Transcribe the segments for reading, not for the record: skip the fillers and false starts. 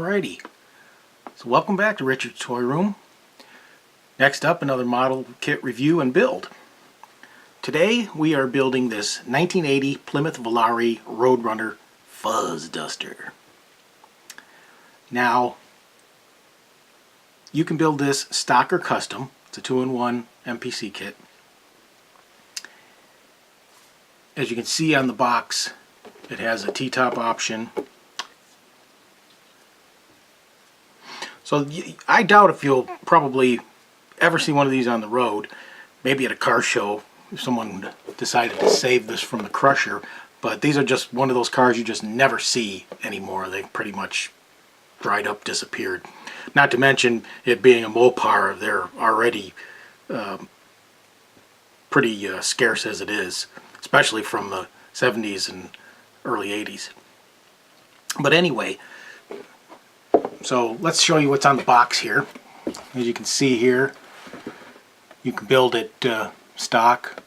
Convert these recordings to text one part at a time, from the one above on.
Alrighty, so welcome back to Richard's Toy Room. Next up, another model kit review and build. Today we are building this 1980 Plymouth Volare Roadrunner Fuzz Duster. Now, you can build this stock or custom. It's a 2-in-1 MPC kit. As you can see on the box, it has a T-top option. So I doubt if you'll probably ever see one of these on the road, maybe at a car show if someone decided to save this from the crusher, but these are just one of those cars you just never see anymore. They've pretty much dried up, disappeared. Not to mention it being a Mopar, they're already pretty scarce as it is, especially from the 70s and early 80s. But anyway, so let's show you what's on the box here. As you can see here, you can build it stock,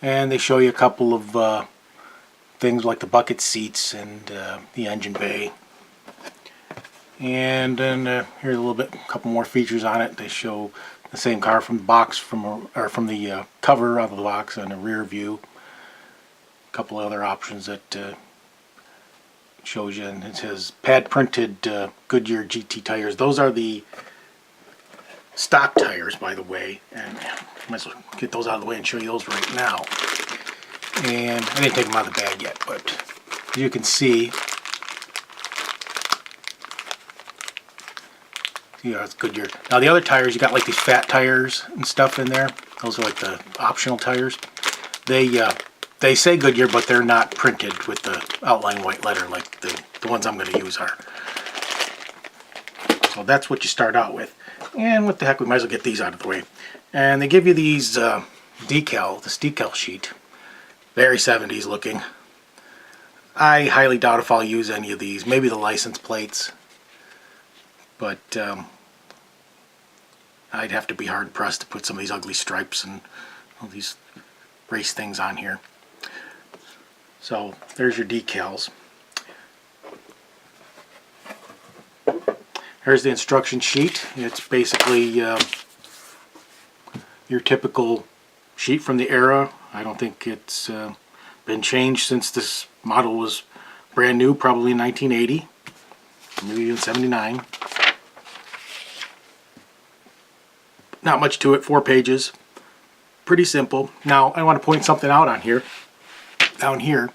and they show you a couple of things like the bucket seats and the engine bay. And then here's a couple more features on it. They show the same car from the box, from the cover of the box and a rear view. A couple other options that shows you, and it says pad printed Goodyear GT tires. Those are the stock tires, by the way, and I might as well get those out of the way and show you those right now. And I didn't take them out of the bag yet, but as you can see, it's Goodyear. Now the other tires, you got like these fat tires and stuff in there. Those are like the optional tires. They say Goodyear, but they're not printed with the outline white letter like the ones I'm going to use are. So that's what you start out with. And what the heck, we might as well get these out of the way. And they give you these this decal sheet. Very 70s looking. I highly doubt if I'll use any of these. Maybe the license plates. But I'd have to be hard pressed to put some of these ugly stripes and all these race things on here. So there's your decals. Here's the instruction sheet. It's basically your typical sheet from the era. I don't think it's been changed since this model was brand new, probably in 1980, maybe even 79. Not much to it, 4 pages. Pretty simple. Now I want to point something out on here. Down here,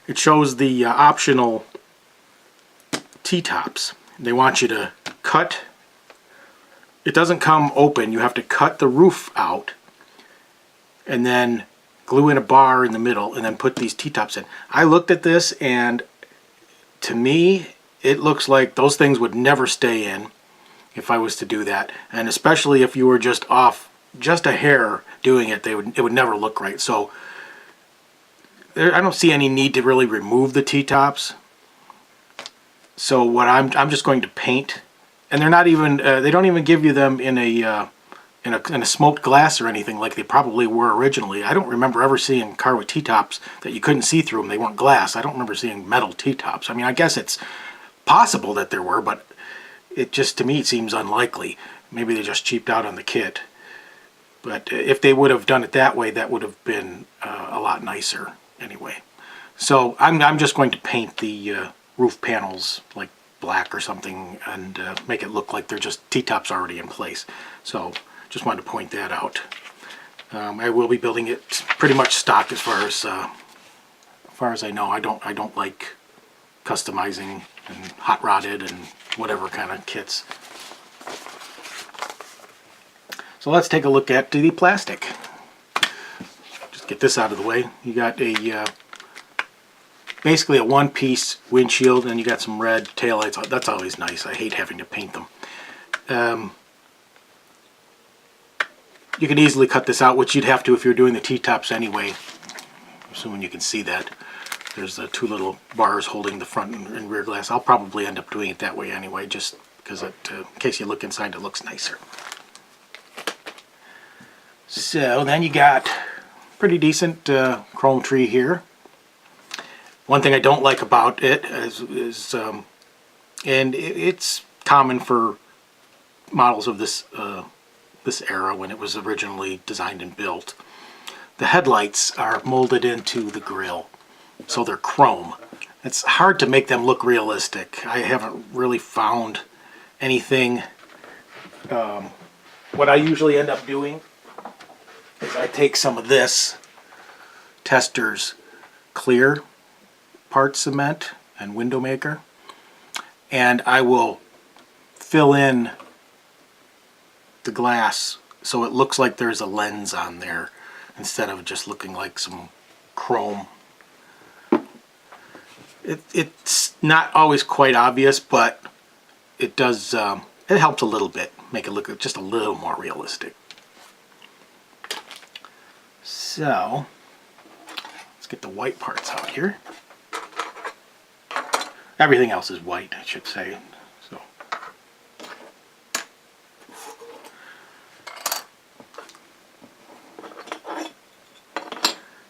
it shows the optional T-tops. They want you to cut. It doesn't come open. You have to cut the roof out and then glue in a bar in the middle and then put these T-tops in. I looked at this, and to me it looks like those things would never stay in if I was to do that, and especially if you were just off just a hair doing it, it would never look right. So I don't see any need to really remove the T-tops. So what I'm just going to paint, and they're not even they don't even give you them in a smoked glass or anything like they probably were originally. I don't remember ever seeing a car with T-tops that you couldn't see through them. They weren't glass. I don't remember seeing metal T-tops. I mean, I guess it's possible that there were, but it just, to me, seems unlikely. Maybe they just cheaped out on the kit. But if they would have done it that way, that would have been a lot nicer anyway. So I'm just going to paint the roof panels like black or something and make it look like they're just T-tops already in place. So just wanted to point that out. I will be building it pretty much stock as far as I know. I don't like customizing and hot rodded and whatever kind of kits. So let's take a look at the plastic. Just get this out of the way. You got a basically a one-piece windshield, and you got some red taillights. That's always nice. I hate having to paint them. You can easily cut this out, which you'd have to if you're doing the T-tops anyway. Assuming you can see that. There's the 2 little bars holding the front and rear glass. I'll probably end up doing it that way anyway, just because in case you look inside, it looks nicer. So then you got pretty decent chrome tree here. One thing I don't like about it is and it's common for models of this this era when it was originally designed and built. The headlights are molded into the grille, so they're chrome. It's hard to make them look realistic. I haven't really found anything. What I usually end up doing is I take some of this Tester's clear part cement and window maker, and I will fill in the glass so it looks like there's a lens on there instead of just looking like some chrome. It's not always quite obvious, but it does, it helps a little bit, make it look just a little more realistic. So, let's get the white parts out here. Everything else is white, I should say. So,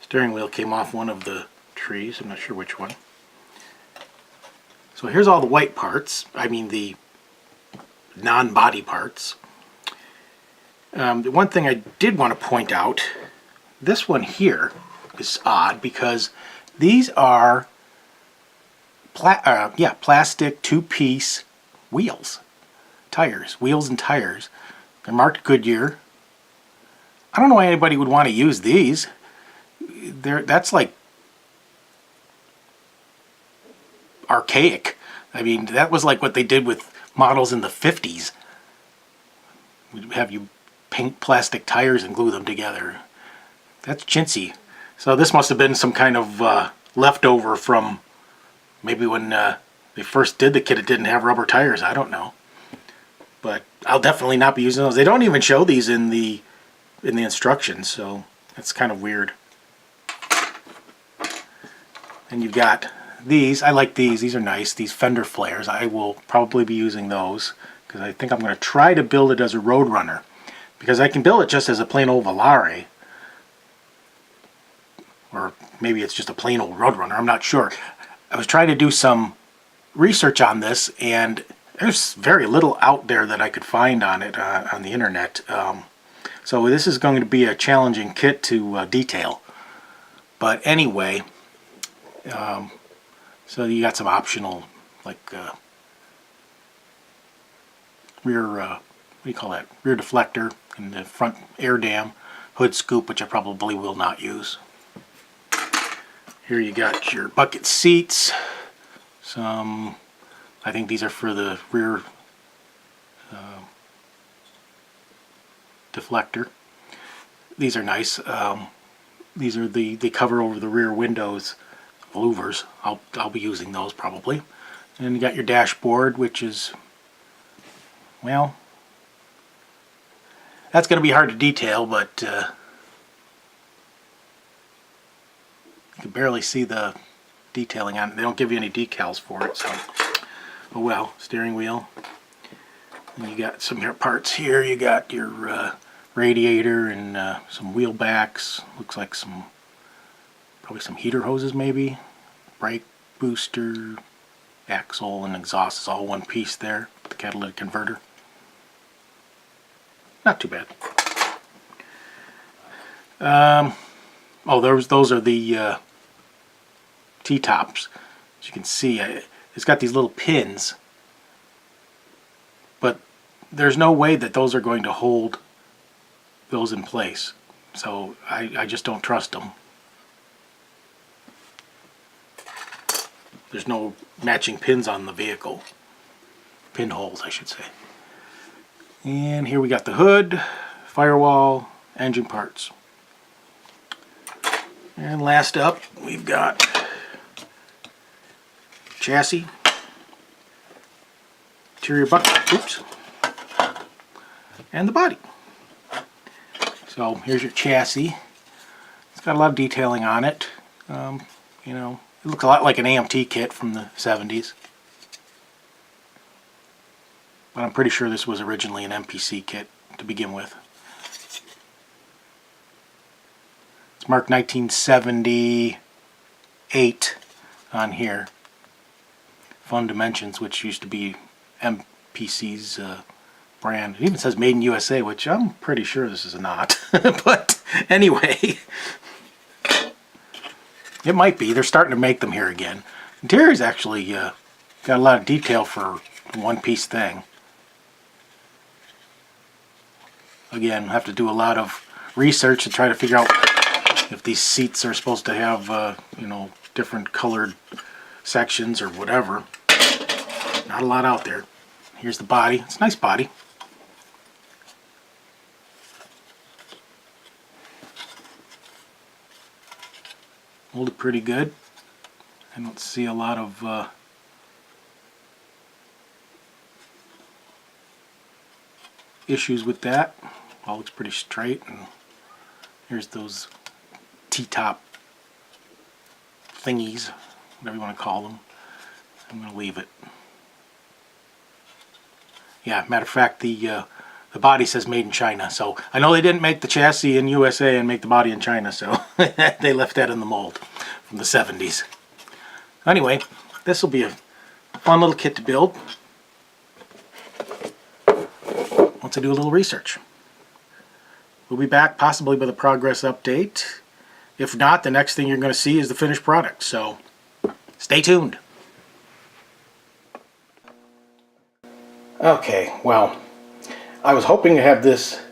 steering wheel came off one of the trees, I'm not sure which one. So here's all the white parts, I mean the non-body parts. The one thing I did want to point out, this one here is odd because these are plastic two-piece wheels, wheels and tires. They're marked Goodyear. I don't know why anybody would want to use these. That's like archaic. I mean, that was like what they did with models in the 50s. We'd have you paint plastic tires and glue them together. That's chintzy. So this must have been some kind of leftover from maybe when they first did the kit. It didn't have rubber tires. I don't know. But I'll definitely not be using those. They don't even show these in the instructions, so that's kind of weird. And you've got these. I like these. These are nice. These fender flares. I will probably be using those because I think I'm going to try to build it as a Roadrunner, because I can build it just as a plain old Volare, or maybe it's just a plain old Roadrunner. I'm not sure. I was trying to do some research on this, and there's very little out there that I could find on it on the internet. So this is going to be a challenging kit to detail. But anyway, so you got some optional, like rear, what do you call that? Rear deflector and the front air dam, hood scoop, which I probably will not use. Here you got your bucket seats. Some, I think these are for the rear deflector. These are nice. These are they cover over the rear windows, louvers. I'll be using those probably. And you got your dashboard, which is, well, that's going to be hard to detail, but you can barely see the detailing on it. They don't give you any decals for it, so oh well. Steering wheel. And you got some parts here. You got your radiator and some wheel backs. Looks like some, probably some heater hoses maybe. Brake booster, axle, and exhaust is all one piece there. The catalytic converter. Not too bad. Oh, those are the T-tops. As you can see, it's got these little pins, but there's no way that those are going to hold those in place. So I just don't trust them. There's no matching pins on the vehicle. Pinholes, I should say. And here we got the hood, firewall, engine parts. And last up, we've got chassis, interior bucket, oops, and the body. So here's your chassis. It's got a lot of detailing on it. You know, it looks a lot like an AMT kit from the 70s. But I'm pretty sure this was originally an MPC kit to begin with. It's marked 1978 on here. Fun Dimensions, which used to be MPC's brand. It even says Made in USA, which I'm pretty sure this is not. But anyway, it might be. They're starting to make them here again. Interior's actually got a lot of detail for a one-piece thing. Again, have to do a lot of research to try to figure out if these seats are supposed to have, you know, different colored sections or whatever. Not a lot out there. Here's the body. It's a nice body. Molded pretty good. I don't see a lot of issues with that. All looks pretty straight, and here's those T-top thingies, whatever you want to call them. I'm going to leave it. Yeah, matter of fact, the body says made in China, so I know they didn't make the chassis in USA and make the body in China, so they left that in the mold from the 70s. Anyway, this will be a fun little kit to build once I do a little research. We'll be back possibly with a progress update. If not, the next thing you're going to see is the finished product, so stay tuned. Okay, well, I was hoping to have this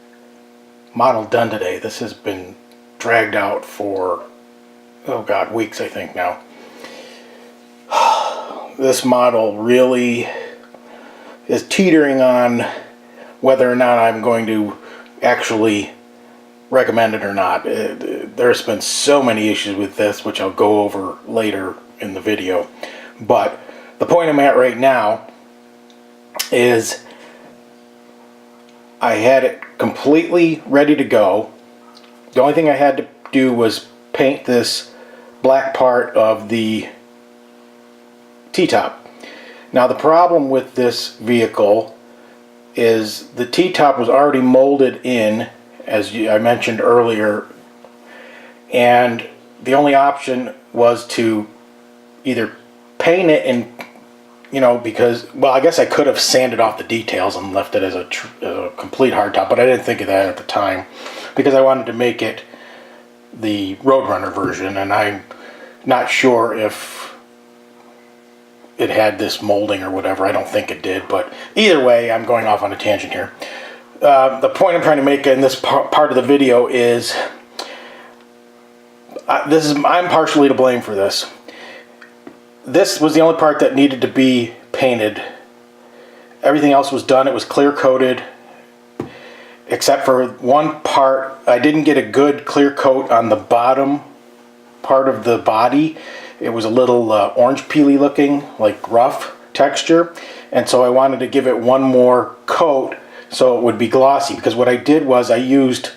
model done today. This has been dragged out for, oh god, weeks I think now. This model really is teetering on whether or not I'm going to actually recommend it or not. There's been so many issues with this, which I'll go over later in the video. But the point I'm at right now is I had it completely ready to go. The only thing I had to do was paint this black part of the T-top. Now the problem with this vehicle is the T-top was already molded in, as I mentioned earlier, and the only option was to either paint it in, you know, because, well, I guess I could have sanded off the details and left it as a complete hardtop, but I didn't think of that at the time because I wanted to make it the Roadrunner version, and I'm not sure if it had this molding or whatever. I don't think it did, but either way, I'm going off on a tangent here. The point I'm trying to make in this part of the video is I'm partially to blame for this. This was the only part that needed to be painted. Everything else was done. It was clear coated, except for one part. I didn't get a good clear coat on the bottom part of the body. It was a little orange peely looking, like rough texture, and so I wanted to give it one more coat so it would be glossy, because what I did was I used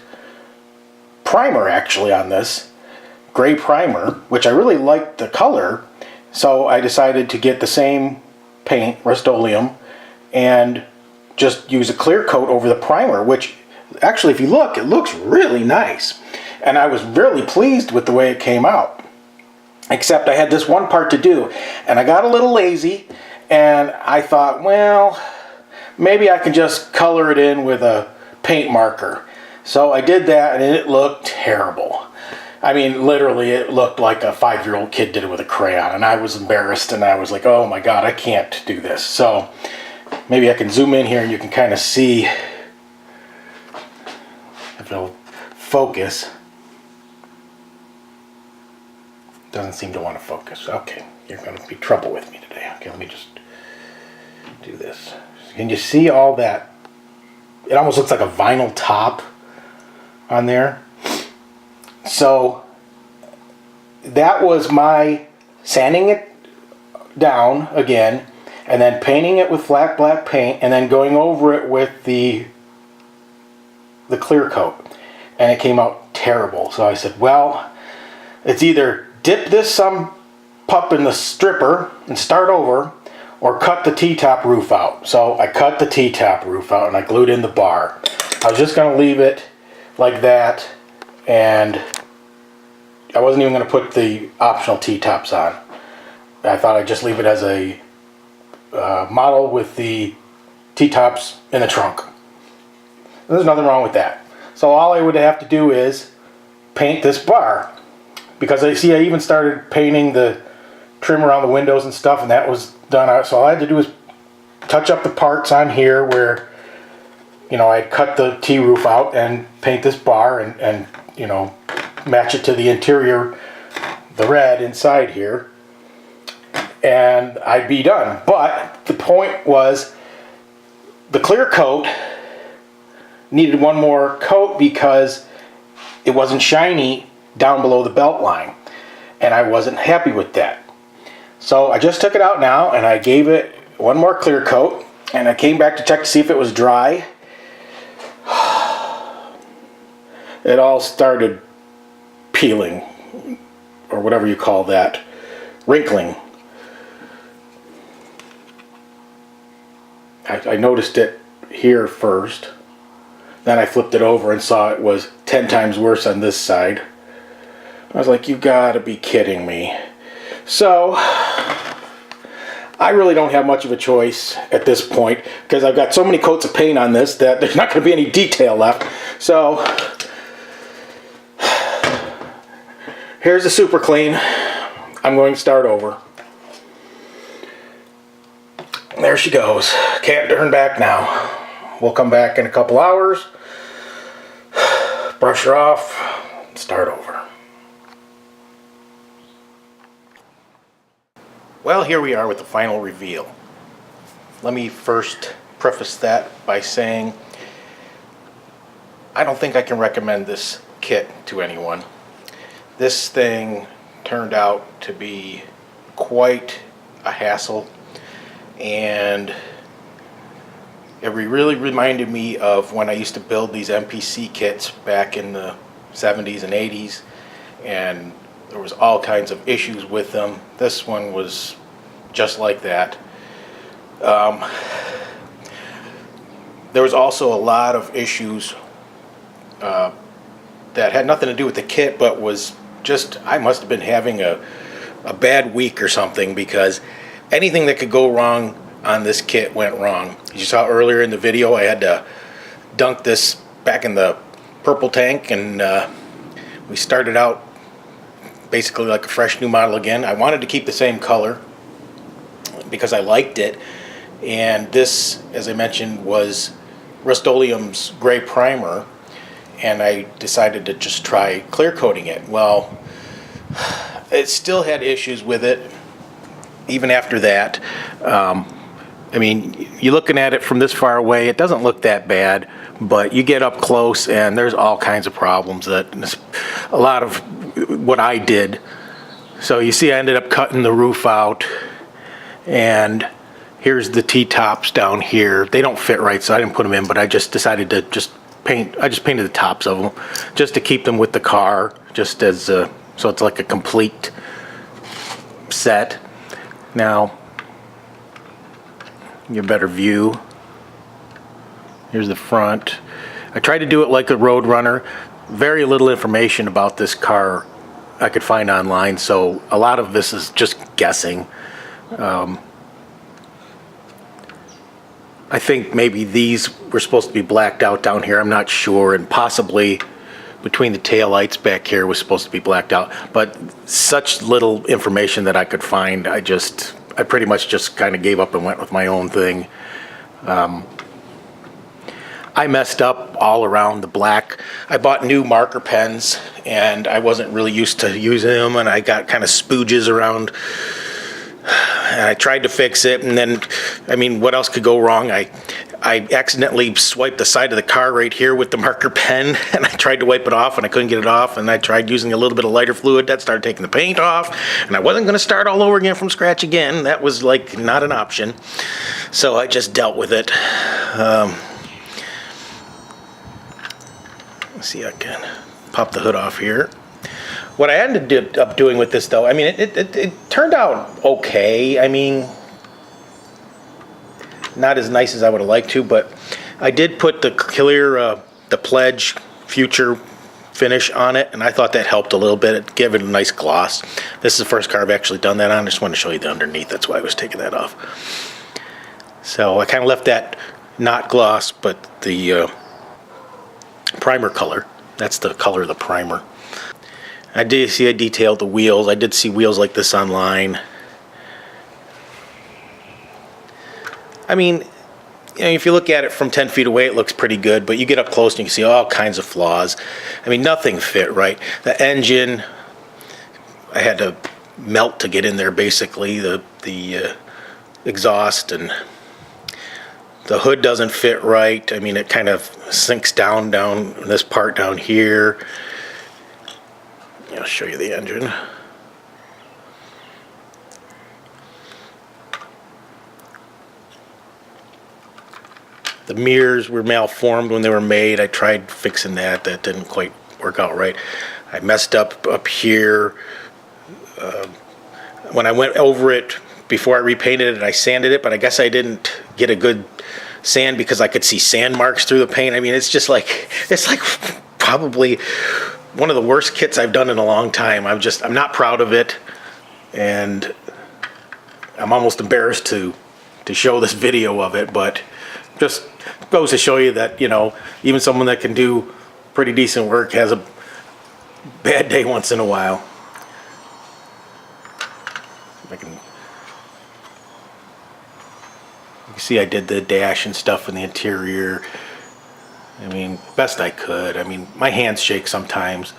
primer actually on this, gray primer, which I really liked the color, so I decided to get the same paint, Rust-Oleum, and just use a clear coat over the primer, which actually, if you look, it looks really nice, and I was really pleased with the way it came out. Except I had this one part to do, and I got a little lazy, and I thought, well, maybe I can just color it in with a paint marker. So I did that, and it looked terrible. I mean, literally, it looked like a 5-year-old kid did it with a crayon, and I was embarrassed, and I was like, oh my god, I can't do this. So maybe I can zoom in here, and you can kind of see if it'll focus. Doesn't seem to want to focus. Okay, you're going to be trouble with me today. Okay, let me just do this. Can you see all that? It almost looks like a vinyl top on there. So that was my sanding it down again, and then painting it with flat black paint, and then going over it with the clear coat, and it came out terrible. So I said, well, it's either dip this some pup in the stripper and start over, or cut the T-top roof out. So I cut the T-top roof out and I glued in the bar. I was just going to leave it like that, and I wasn't even going to put the optional T-tops on. I thought I'd just leave it as a model with the T-tops in the trunk. There's nothing wrong with that. So all I would have to do is paint this bar, because I even started painting the trim around the windows and stuff, and that was done. So all I had to do is touch up the parts on here where, you know, I'd cut the T-roof out and paint this bar and you know, match it to the interior, the red inside here, and I'd be done. But the point was, the clear coat needed one more coat because it wasn't shiny down below the belt line, and I wasn't happy with that. So I just took it out now and I gave it one more clear coat, and I came back to check to see if it was dry. It all started peeling, or whatever you call that, wrinkling. I noticed it here first, then I flipped it over and saw it was 10 times worse on this side. I was like, you gotta be kidding me. So I really don't have much of a choice at this point, because I've got so many coats of paint on this that there's not going to be any detail left. So here's the super clean. I'm going to start over. There she goes. Can't turn back now. We'll come back in a couple hours, brush her off, and start over. Well, here we are with the final reveal. Let me first preface that by saying I don't think I can recommend this kit to anyone. This thing turned out to be quite a hassle, and it really reminded me of when I used to build these MPC kits back in the 70s and 80s, and there was all kinds of issues with them. This one was just like that. There was also a lot of issues that had nothing to do with the kit, but was just, I must have been having a bad week or something, because anything that could go wrong on this kit went wrong. As you saw earlier in the video, I had to dunk this back in the purple tank, and we started out basically like a fresh new model again. I wanted to keep the same color because I liked it, and this, as I mentioned, was Rust-Oleum's gray primer, and I decided to just try clear coating it. Well, it still had issues with it even after that. I mean, you're looking at it from this far away, it doesn't look that bad, but you get up close and there's all kinds of problems. That a lot of what I did. So you see I ended up cutting the roof out, and here's the T-tops down here. They don't fit right, so I didn't put them in, but I just decided to I just painted the tops of them just to keep them with the car, just as so it's like a complete set. Now, get a better view. Here's the front. I tried to do it like a Roadrunner. Very little information about this car I could find online, so a lot of this is just guessing. I think maybe these were supposed to be blacked out down here, I'm not sure, and possibly between the tail lights back here was supposed to be blacked out, but such little information that I could find, I pretty much just kind of gave up and went with my own thing. I messed up all around the black. I bought new marker pens, and I wasn't really used to using them, and I got kind of spooges around, and I tried to fix it, and then, I mean, what else could go wrong? I accidentally swiped the side of the car right here with the marker pen, and I tried to wipe it off, and I couldn't get it off, and I tried using a little bit of lighter fluid. That started taking the paint off, and I wasn't going to start all over again from scratch again. That was, like, not an option. So I just dealt with it. Let's see, I can pop the hood off here. What I ended up doing with this, though, I mean, it turned out okay. I mean, not as nice as I would have liked to, but I did put the clear, the Pledge Future finish on it, and I thought that helped a little bit. It gave it a nice gloss. This is the first car I've actually done that on. I just want to show you the underneath. That's why I was taking that off. So I kind of left that not gloss, but the primer color. That's the color of the primer. I detailed the wheels. I did see wheels like this online. I mean, you know, if you look at it from 10 feet away, it looks pretty good, but you get up close and you can see all kinds of flaws. I mean, nothing fit right. The engine, I had to melt to get in there, basically, the exhaust, and the hood doesn't fit right. I mean, it kind of sinks down this part down here. I'll show you the engine. The mirrors were malformed when they were made. I tried fixing that. That didn't quite work out right. I messed up here. When I went over it before I repainted it, I sanded it, but I guess I didn't get a good sand because I could see sand marks through the paint. I mean, it's like probably one of the worst kits I've done in a long time. I'm not proud of it, and I'm almost embarrassed to show this video of it, but just goes to show you that, you know, even someone that can do pretty decent work has a bad day once in a while. You can see I did the dash and stuff in the interior. I mean, best I could. I mean, my hands shake sometimes.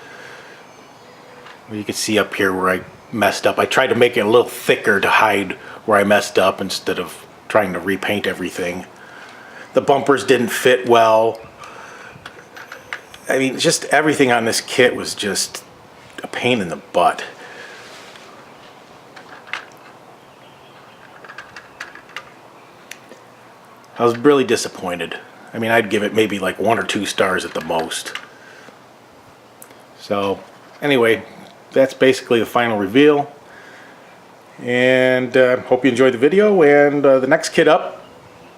You can see up here where I messed up. I tried to make it a little thicker to hide where I messed up instead of trying to repaint everything. The bumpers didn't fit well. I mean, just everything on this kit was just a pain in the butt. I was really disappointed. I mean, I'd give it maybe like 1 or 2 stars at the most. So, anyway, that's basically the final reveal. And hope you enjoyed the video. And the next kit up,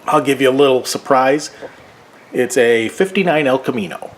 I'll give you a little surprise. It's a '59 El Camino.